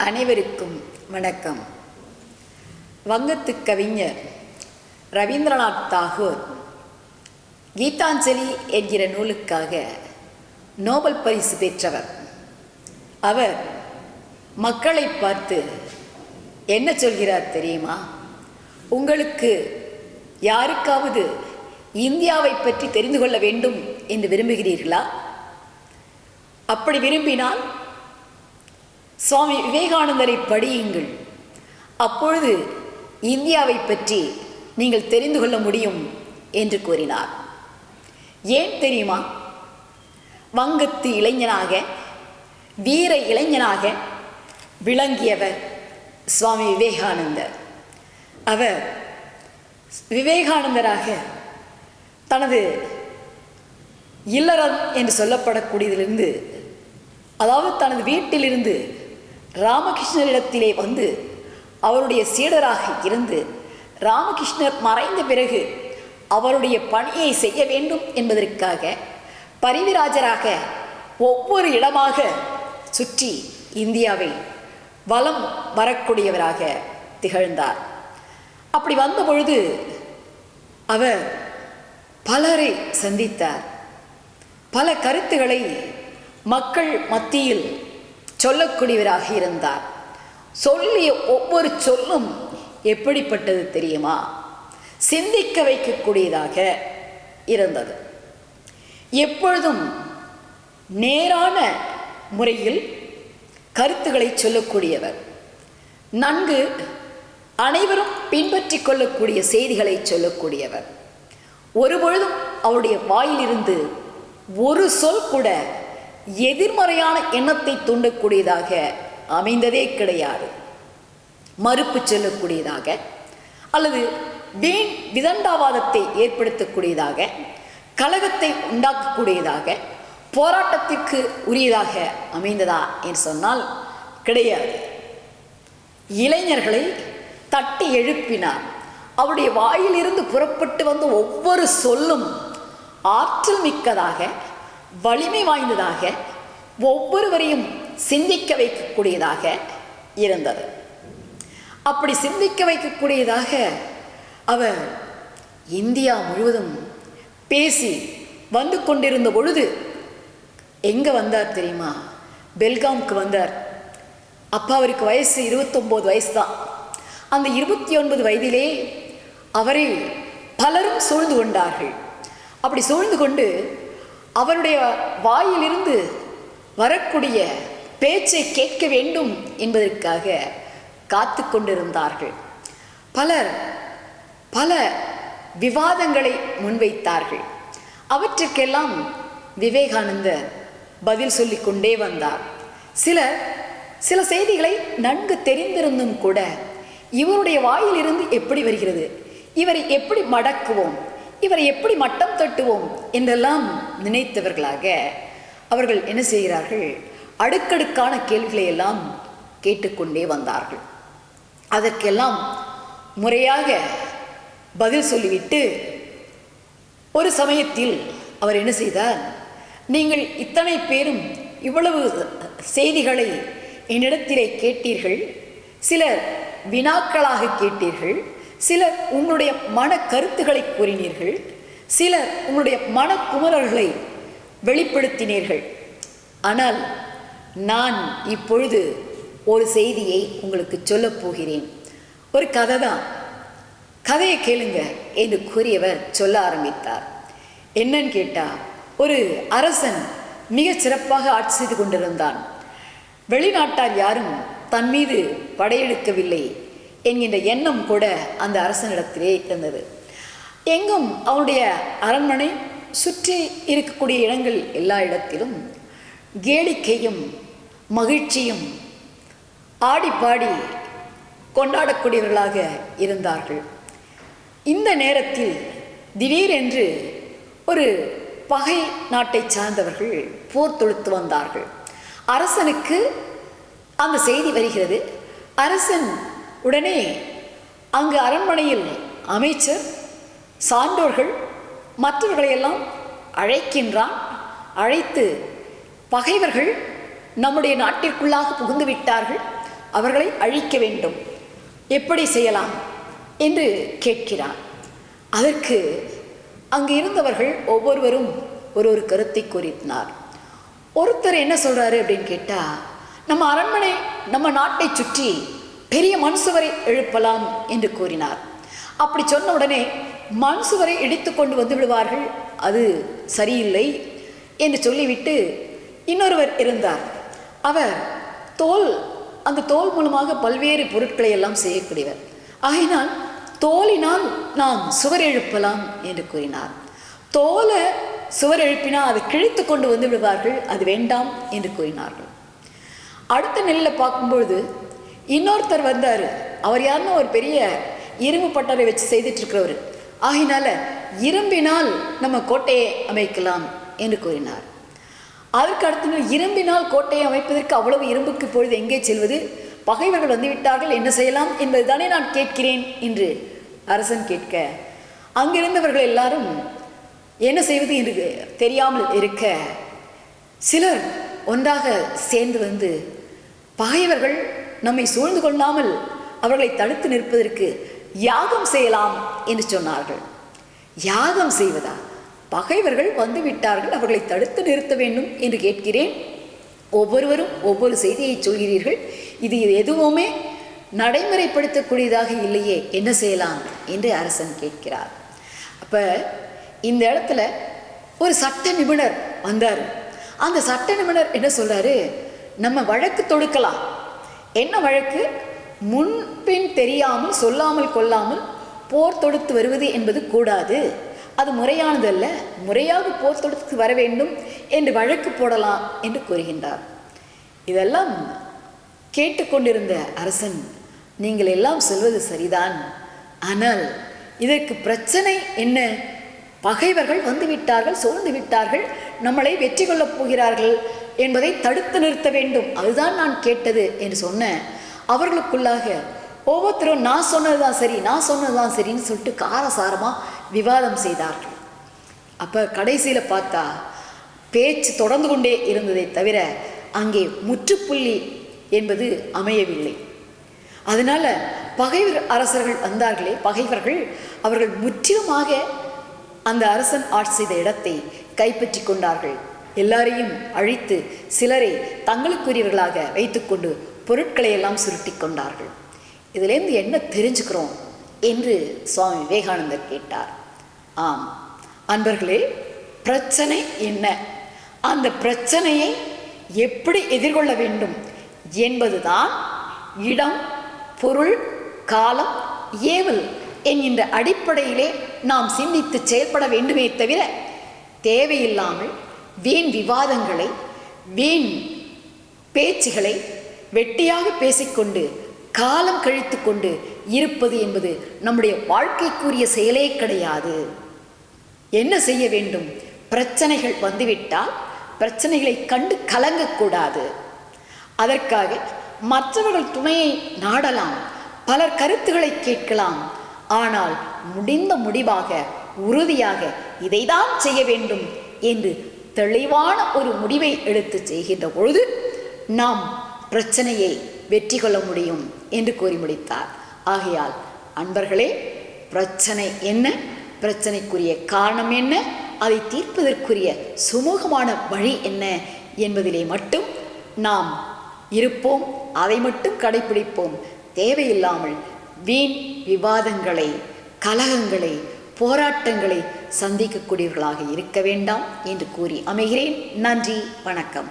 அனைவருக்கும் வணக்கம். வங்கத்து கவிஞர் ரவீந்திரநாத் தாகூர் கீதாஞ்சலி என்கிற நூலுக்காக நோபல் பரிசு பெற்றவர். அவர் மக்களை பார்த்து என்ன சொல்கிறார் தெரியுமா? உங்களுக்கு யாருக்காவது இந்தியாவை பற்றி தெரிந்து கொள்ள வேண்டும் என்று விரும்புகிறீர்களா? அப்படி விரும்பினால் சுவாமி விவேகானந்தரை படியுங்கள். அப்பொழுது இந்தியாவை பற்றி நீங்கள் தெரிந்து கொள்ள முடியும் என்று கூறினார். ஏன் தெரியுமா? வங்கத்து இளைஞனாக, வீர இளைஞனாக விளங்கியவர் சுவாமி விவேகானந்தர். அவர் விவேகானந்தராக தனது இல்லறம் என்று சொல்லப்படக்கூடியதிலிருந்து, அதாவது தனது வீட்டிலிருந்து ராமகிருஷ்ணரிடத்திலே வந்து அவருடைய சீடராக இருந்து, ராமகிருஷ்ணர் மறைந்த பிறகு அவருடைய பணியை செய்ய வேண்டும் என்பதற்காக பரிவிராஜராக ஒவ்வொரு இடமாக சுற்றி இந்தியாவை வலம் வரக்கூடியவராக திகழ்ந்தார். அப்படி வந்த பொழுது அவர் பலரை சந்தித்தார். பல கருத்துக்களை மக்கள் மத்தியில் சொல்லக்கூடியவராக இருந்தார். சொல்லிய ஒவ்வொரு சொல்லும் எப்படிப்பட்டது தெரியுமா? சிந்திக்க வைக்கக்கூடியதாக இருந்தது. எப்பொழுதும் நேரான முறையில் கருத்துக்களை சொல்லக்கூடியவர். நன்கு அனைவரும் பின்பற்றி கொள்ளக்கூடிய செய்திகளை சொல்லக்கூடியவர். ஒருபொழுதும் அவருடைய வாயிலிருந்து ஒரு சொல் கூட எதிர்மறையான எண்ணத்தை தூண்டக்கூடியதாக அமைந்ததே கிடையாது. மறுப்பு சொல்லக்கூடியதாக அல்லது வீண் விதண்டாவாதத்தை ஏற்படுத்தக்கூடியதாக, கலகத்தை உண்டாக்கக்கூடியதாக, போராட்டத்திற்கு உரியதாக அமைந்ததா என்று சொன்னால் கிடையாது. இளைஞர்களை தட்டி எழுப்பினார். அவருடைய வாயிலிருந்து புறப்பட்டு வந்த ஒவ்வொரு சொல்லும் ஆற்றல் மிக்கதாக, வலிமை வாய்ந்ததாக, ஒவ்வொருவரையும் சிந்திக்க வைக்கக்கூடியதாக இருந்தது. அப்படி சிந்திக்க வைக்கக்கூடியதாக அவர் இந்தியா முழுவதும் பேசி வந்து கொண்டிருந்த பொழுது எங்கே வந்தார் தெரியுமா? பெல்காமுக்கு வந்தார். அப்போ அவருக்கு வயசு 29 வயசு தான். அந்த 29 வயதிலே அவரை பலரும் சூழ்ந்து கொண்டார்கள். அப்படி சூழ்ந்து கொண்டு அவருடைய வாயிலிருந்து வரக்கூடிய பேச்சை கேட்க வேண்டும் என்பதற்காக காத்து கொண்டிருந்தார்கள். பலர் பல விவாதங்களை முன்வைத்தார்கள். அவற்றுக்கெல்லாம் விவேகானந்தர் பதில் சொல்லிக் கொண்டே வந்தார். சில செய்திகளை நன்கு தெரிந்திருந்தும் கூட இவருடைய வாயிலிருந்து எப்படி வருகிறது, இவரை எப்படி மடக்குவோம், இவரை எப்படி மட்டம் தட்டுவோம் என்றெல்லாம் நினைத்தவர்களாக அவர்கள் என்ன செய்கிறார்கள்? அடுக்கடுக்கான கேள்விகளை எல்லாம் கேட்டுக்கொண்டே வந்தார்கள். அதற்கெல்லாம் முறையாக பதில் சொல்லிவிட்டு ஒரு சமயத்தில் அவர் என்ன செய்தார்? நீங்கள் இத்தனை பேரும் இவ்வளவு செய்திகளை என்னிடத்திலே கேட்டீர்கள், சிலர் வினாக்களாக கேட்டீர்கள், சிலர் உங்களுடைய மன கருத்துக்களை கூறினீர்கள், சிலர் உங்களுடைய மனக்குமரல்களை வெளிப்படுத்தினீர்கள். ஆனால் நான் இப்பொழுது ஒரு செய்தியை உங்களுக்கு சொல்லப் போகிறேன். ஒரு கதை தான், கதையை கேளுங்க என்று கூறியவர் சொல்ல ஆரம்பித்தார். என்னன்னு கேட்டால், ஒரு அரசன் மிக சிறப்பாக ஆட்சி செய்து கொண்டிருந்தான். வெளிநாட்டார் யாரும் தன் மீது படையெடுக்கவில்லை என்கின்ற எண்ணம் கூட அந்த அரசனிடத்திலே இருந்தது. எங்கும் அவனுடைய அரண்மனை சுற்றி இருக்கக்கூடிய இடங்கள் எல்லா இடத்திலும் கேளிக்கையும் மகிழ்ச்சியும் ஆடி பாடி கொண்டாடக்கூடியவர்களாக இருந்தார்கள். இந்த நேரத்தில் திடீரென்று ஒரு பகை நாட்டை சார்ந்தவர்கள் போர் தொடுத்து வந்தார்கள். அரசனுக்கு அந்த செய்தி வருகிறது. அரசன் உடனே அங்கு அரண்மனையில் அமைச்சர், சான்றோர்கள், மற்றவர்களையெல்லாம் அழைக்கின்றான். அழைத்து பகைவர்கள் நம்முடைய நாட்டிற்குள்ளாக புகுந்து விட்டார்கள், அவர்களை அழிக்க வேண்டும், எப்படி செய்யலாம் என்று கேட்கிறார். அதற்கு அங்கு இருந்தவர்கள் ஒவ்வொருவரும் ஒரு கருத்தை கூறினார். ஒருத்தர் என்ன சொல்கிறாரு அப்படின்னு கேட்டால், நம்ம அரண்மனை, நம்ம நாட்டை சுற்றி பெரிய மண் சுவரை எழுப்பலாம் என்று கூறினார். அப்படி சொன்ன உடனே மண் சுவரை இடித்து கொண்டு வந்து விடுவார்கள், அது சரியில்லை என்று சொல்லிவிட்டு இன்னொருவர் இருந்தார். அவர் அந்த தோல் மூலமாக பல்வேறு பொருட்களை எல்லாம் செய்யக்கூடியவர். ஆகினால் தோலினால் நாம் சுவர் எழுப்பலாம் என்று கூறினார். தோலை சுவர் எழுப்பினால் அதை கிழித்து கொண்டு வந்து விடுவார்கள், அது வேண்டாம் என்று கூறினார்கள். அடுத்த நிலையில் பார்க்கும்பொழுது இன்னொருத்தர் வந்தார். அவர் யாருன்னா ஒரு பெரிய இரும்பு பட்டறை வச்சு செய்துட்டு இருக்கிறவர். ஆகினால இரும்பினால் நம்ம கோட்டையை அமைக்கலாம் என்று கூறினார். அதற்கு அடுத்த இரும்பினால் கோட்டையை அமைப்பதற்கு அவ்வளவு இரும்புக்கு இப்பொழுது எங்கே செல்வது? பகைவர்கள் வந்துவிட்டார்கள், என்ன செய்யலாம் என்பது தானே நான் கேட்கிறேன் என்று அரசன் கேட்க, அங்கிருந்தவர்கள் எல்லாரும் என்ன செய்வது என்று தெரியாமல் இருக்க, சிலர் ஒன்றாக சேர்ந்து வந்து பகைவர்கள் நம்மை சூழ்ந்து கொள்ளாமல் அவர்களை தடுத்து நிற்பதற்கு யாகம் செய்யலாம் என்று சொன்னார்கள். யாகம் செய்வதா? பகைவர்கள் வந்து விட்டார்கள், அவர்களை தடுத்து நிறுத்த வேண்டும் என்று கேட்கிறேன். ஒவ்வொருவரும் ஒவ்வொரு செய்தியை சொல்கிறீர்கள், இது எதுவுமே நடைமுறைப்படுத்தக்கூடியதாக இல்லையே, என்ன செய்யலாம் என்று அரசன் கேட்கிறார். அப்போ இந்த இடத்துல ஒரு சட்ட நிபுணர் வந்தார். அந்த சட்ட நிபுணர் என்ன சொல்கிறாரு, நம்ம வழக்கு தொடுக்கலாம். என்ன வழக்கு? முன்பின் தெரியாமல் சொல்லாமல் கொள்ளாமல் போர் தொடுத்து வருவது என்பது கூடாது, அது முறையானதல்ல, முறையாக போர் தொடுத்து வர வேண்டும் என்று வழக்கு போடலாம் என்று கூறுகின்றார். இதெல்லாம் கேட்டுக்கொண்டிருந்த அரசன், நீங்கள் எல்லாம் சொல்வது சரிதான், ஆனால் இதற்கு பிரச்சனை என்ன? பகைவர்கள் வந்து விட்டார்கள், சூழ்ந்து விட்டார்கள், நம்மளை வெற்றி கொள்ளப் போகிறார்கள் என்பதை தடுத்து நிறுத்த வேண்டும், அதுதான் நான் கேட்டது என்று சொன்ன அவர்களுக்குள்ளாக ஒவ்வொருத்தரும் நான் சொன்னதுதான் சரி, நான் சொன்னதுதான் சரின்னு சொல்லிட்டு காரசாரமாக விவாதம் செய்தார்கள். அப்போ கடைசியில் பார்த்தா பேச்சு தொடர்ந்து கொண்டே இருந்ததை தவிர அங்கே முற்றுப்புள்ளி என்பது அமையவில்லை. அதனால் பகைவர் அரசர்கள் வந்தார்களே, பகைவர்கள் அவர்கள் முற்றிலுமாக அந்த அரசன் ஆட்சி செய்த இடத்தை கைப்பற்றி கொண்டார்கள். எல்லாரையும் அழித்து சிலரை தங்களுக்குரியவர்களாக வைத்துக்கொண்டு பொருட்களை எல்லாம் சுருட்டி கொண்டார்கள். இதிலேருந்து என்ன தெரிஞ்சுக்கிறோம் என்று சுவாமி விவேகானந்தர் கேட்டார். ஆம் அன்பர்களே, பிரச்சனை என்ன, அந்த பிரச்சனையை எப்படி எதிர்கொள்ள வேண்டும் என்பதுதான் இடம், பொருள், காலம், ஏவல் என்கின்ற அடிப்படையிலே நாம் சிந்தித்து செயல்பட வேண்டுமே தவிர தேவையில்லாமல் வீண் விவாதங்களை, வீண் பேச்சுகளை வெட்டியாக பேசிக்கொண்டு காலம் கழித்து கொண்டு இருப்பது என்பது நம்முடைய வாழ்க்கைக்குரிய செயலே கிடையாது. என்ன செய்ய வேண்டும்? பிரச்சனைகள் வந்துவிட்டால் பிரச்சனைகளை கண்டு கலங்கக்கூடாது. அதற்காக மற்றவர்கள் துணையை நாடலாம், பலர் கருத்துக்களை கேட்கலாம். ஆனால் முடிந்த முடிவாக உறுதியாக இதைதான் செய்ய வேண்டும் என்று தெளிவான ஒரு முடிவை எடுத்து செய்கின்ற பொழுது நாம் பிரச்சனையை வெற்றி கொள்ள முடியும் என்று கூறி முடித்தார். ஆகையால் அன்பர்களே, பிரச்சனை என்ன, பிரச்சனைக்குரிய காரணம் என்ன, அதை தீர்ப்பதற்குரிய சுமூகமான வழி என்ன என்பதிலே மட்டும் நாம் இருப்போம், அதை மட்டும் கடைபிடிப்போம். தேவையில்லாமல் வீண் விவாதங்களை, கலகங்களை, போராட்டங்களை சந்திக்கக்கூடியவர்களாக இருக்க வேண்டாம் என்று கூறி அமைகிறேன். நன்றி, வணக்கம்.